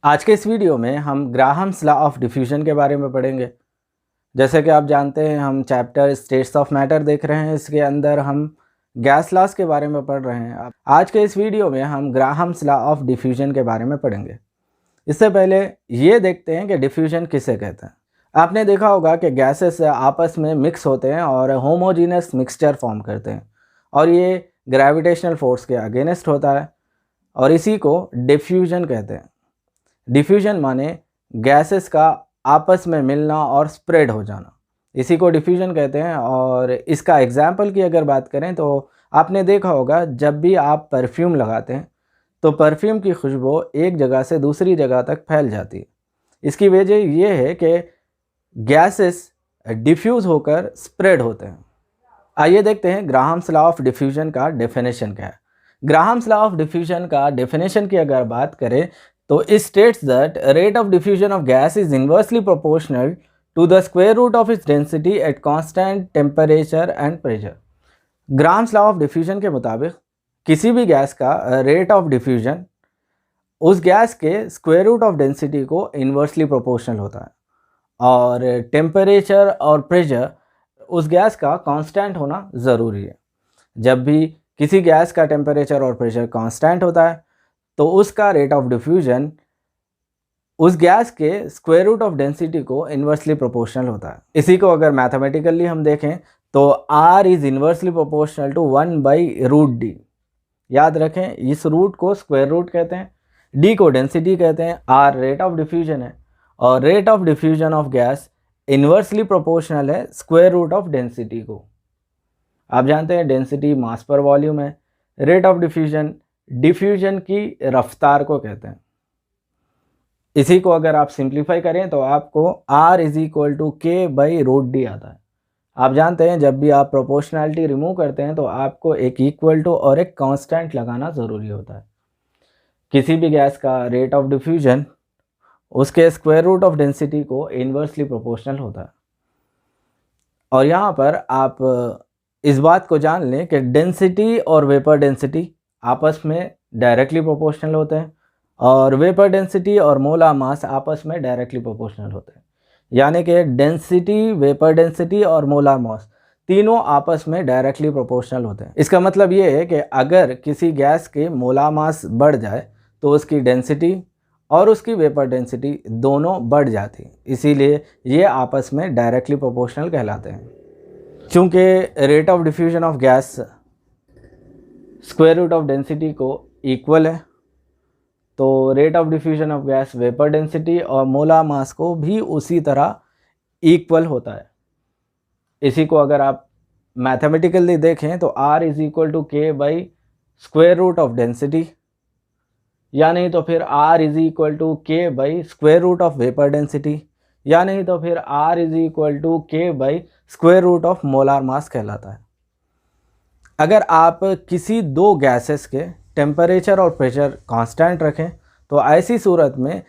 आज के इस वीडियो में हम ग्राहम्स लॉ ऑफ डिफ्यूजन के बारे में पढ़ेंगे। जैसे कि आप जानते हैं, हम चैप्टर स्टेट्स ऑफ मैटर देख रहे हैं। इसके अंदर हम गैस लॉस के बारे में पढ़ रहे हैं। आज के इस वीडियो में हम ग्राहम्स लॉ ऑफ डिफ्यूजन के बारे में पढ़ेंगे। इससे पहले ये देखते हैं कि डिफ्यूजन किसे कहते हैं। आपने देखा होगा कि गैसेस आपस में मिक्स होते हैं और होमोजीनस मिक्सचर फॉर्म करते हैं, और ये ग्रेविटेशनल फोर्स के अगेंस्ट होता है, और इसी को डिफ्यूजन कहते हैं। डिफ्यूजन माने गैसेस का आपस में मिलना और स्प्रेड हो जाना, इसी को डिफ्यूजन कहते हैं। और इसका एग्जाम्पल की अगर बात करें तो आपने देखा होगा, जब भी आप परफ्यूम लगाते हैं तो परफ्यूम की खुशबू एक जगह से दूसरी जगह तक फैल जाती है। इसकी वजह यह है कि गैसेस डिफ्यूज़ होकर स्प्रेड होते हैं। आइए देखते हैं ग्राहम्स लॉ ऑफ डिफ्यूजन का डेफिनेशन क्या है। ग्राहम्स लॉ ऑफ डिफ्यूजन का डेफिनेशन की अगर बात करें तो it states that rate of diffusion of gas is inversely proportional to the square root of its density at constant temperature and pressure। Graham's law of diffusion के मुताबिक किसी भी गैस का रेट ऑफ डिफ्यूजन उस gas के square root of density को inversely proportional होता है, और टेम्परेचर और प्रेशर उस गैस का कांस्टेंट होना ज़रूरी है। जब भी किसी गैस का टेम्परेचर और प्रेशर कांस्टेंट होता है तो उसका रेट ऑफ डिफ्यूजन उस गैस के स्क्वायर रूट ऑफ डेंसिटी को इन्वर्सली प्रोपोर्शनल होता है। इसी को अगर मैथमेटिकली हम देखें तो R is inversely proportional to 1/√D। याद रखें, इस रूट को स्क्वायर रूट कहते हैं, D को डेंसिटी कहते हैं, R रेट ऑफ डिफ्यूजन है, और rate of diffusion of gas inversely proportional है स्क्वायर रूट ऑफ डेंसिटी को। आप जानते हैं डेंसिटी मास पर वॉल्यूम है, रेट ऑफ डिफ्यूजन की रफ्तार को कहते हैं। इसी को अगर आप सिंप्लीफाई करें तो आपको R = K/√D आता है। आप जानते हैं, जब भी आप प्रोपोर्शनैलिटी रिमूव करते हैं तो आपको एक इक्वल टू और एक कांस्टेंट लगाना ज़रूरी होता है। किसी भी गैस का रेट ऑफ डिफ्यूजन उसके स्क्वायर रूट ऑफ डेंसिटी को इन्वर्सली प्रोपोर्शनल होता है। और यहाँ पर आप इस बात को जान लें कि डेंसिटी और वेपर डेंसिटी आपस में डायरेक्टली प्रोपोर्शनल होते हैं, और वेपर डेंसिटी और मोलार मास आपस में डायरेक्टली प्रोपोर्शनल होते हैं। यानी कि डेंसिटी, वेपर डेंसिटी और मोलार मास तीनों आपस में डायरेक्टली प्रोपोर्शनल होते हैं। इसका मतलब ये है कि अगर किसी गैस के मोलार मास बढ़ जाए तो उसकी डेंसिटी और उसकी वेपर डेंसिटी दोनों बढ़ जाती है, इसीलिए ये आपस में डायरेक्टली प्रोपोर्शनल कहलाते हैं। चूँकि rate of diffusion of gas square root of density को इक्वल है, तो rate of diffusion of gas vapour density और मोलार मास को भी उसी तरह इक्वल होता है। इसी को अगर आप मैथमेटिकली देखें तो R = K/√√ ऑफ डेंसिटी, या नहीं तो फिर R = K/√√ वेपर डेंसिटी, या नहीं तो फिर R = K/√√ of molar mass कहलाता है। अगर आप किसी दो गैसेस के टेम्परेचर और प्रेशर कांस्टेंट रखें तो ऐसी सूरत में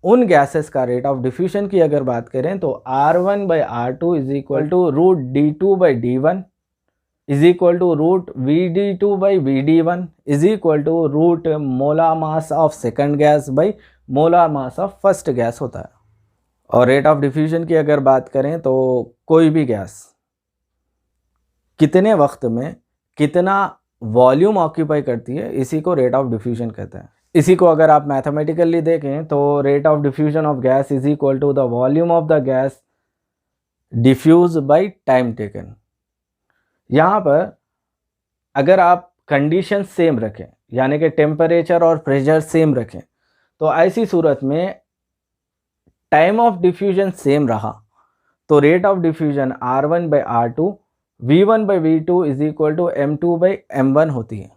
उन गैसेस का रेट ऑफ डिफ्यूजन की अगर बात करें तो R1/R2 = √D2/D1 √VD2/VD1 molar mass of second gas by molar mass of first gas होता है। और रेट ऑफ डिफ्यूजन की अगर बात करें तो कोई भी गैस कितने वक्त में कितना वॉल्यूम ऑक्यूपाई करती है, इसी को रेट ऑफ डिफ्यूजन कहते हैं। इसी को अगर आप मैथमेटिकली देखें तो rate of diffusion of gas = the volume of the gas diffuse by time taken. यहाँ पर अगर आप कंडीशन सेम रखें, यानी कि टेम्परेचर और प्रेशर सेम रखें, तो ऐसी सूरत में टाइम ऑफ डिफ्यूजन सेम रहा तो rate of diffusion R1/R2 V1/V2 = M2/M1 होती है।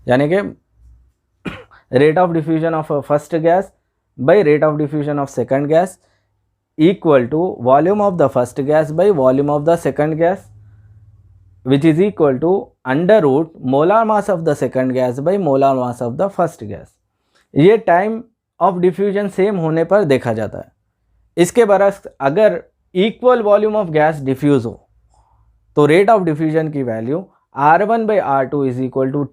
यानी कि rate of diffusion of first gas by rate of diffusion of second gas equal to volume of the first gas by volume of the second gas, which is equal to √ molar mass of the second gas by molar mass of the first gas. ये time of diffusion same होने पर देखा जाता है। इसके बरक्स अगर equal volume of gas diffuse हो तो रेट ऑफ डिफ्यूजन की value R1/R2 =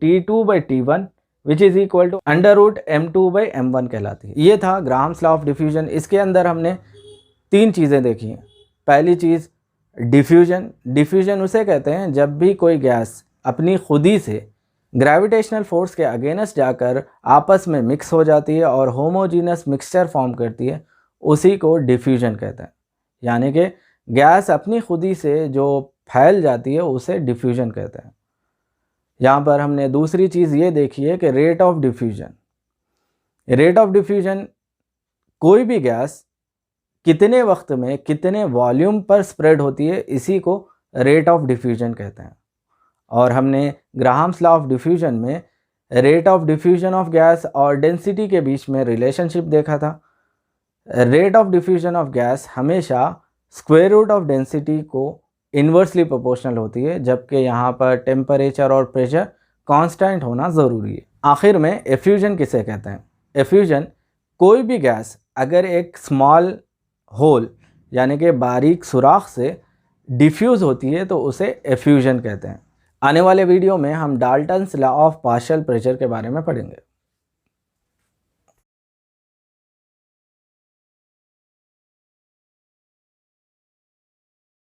T2/T1 which is equal to √m2/m1 कहलाती है। ये था ग्राहम्स लॉ ऑफ डिफ्यूजन। इसके अंदर हमने 3 चीज़ें देखी हैं। पहली चीज़ डिफ्यूजन। डिफ्यूजन उसे कहते हैं जब भी कोई गैस अपनी खुदी से ग्रेविटेशनल फोर्स के अगेंस्ट जाकर आपस में मिक्स हो जाती है और होमोजीनस मिक्सचर फॉर्म करती है, उसी को डिफ्यूजन कहते हैं। यानी कि गैस अपनी खुदी से जो फैल जाती है उसे डिफ्यूजन कहते हैं। यहाँ पर हमने दूसरी चीज़ ये देखी है कि rate of diffusion. Rate of diffusion कोई भी गैस कितने वक्त में कितने वॉल्यूम पर स्प्रेड होती है, इसी को रेट ऑफ डिफ्यूजन कहते हैं। और हमने ग्राहम्स लॉ ऑफ डिफ्यूजन में rate of diffusion of gas और डेंसिटी के बीच में रिलेशनशिप देखा था। Rate of diffusion of gas हमेशा स्क्वायर रूट ऑफ डेंसिटी को इन्वर्सली प्रोपोर्शनल होती है, जबकि यहाँ पर टेम्परेचर और प्रेशर कांस्टेंट होना ज़रूरी है। आखिर में एफ्यूजन किसे कहते हैं? एफ्यूजन कोई भी गैस अगर एक स्मॉल होल यानी कि बारीक सुराख से डिफ्यूज़ होती है तो उसे एफ्यूजन कहते हैं। आने वाले वीडियो में हम Dalton's law of partial pressure के बारे में पढ़ेंगे।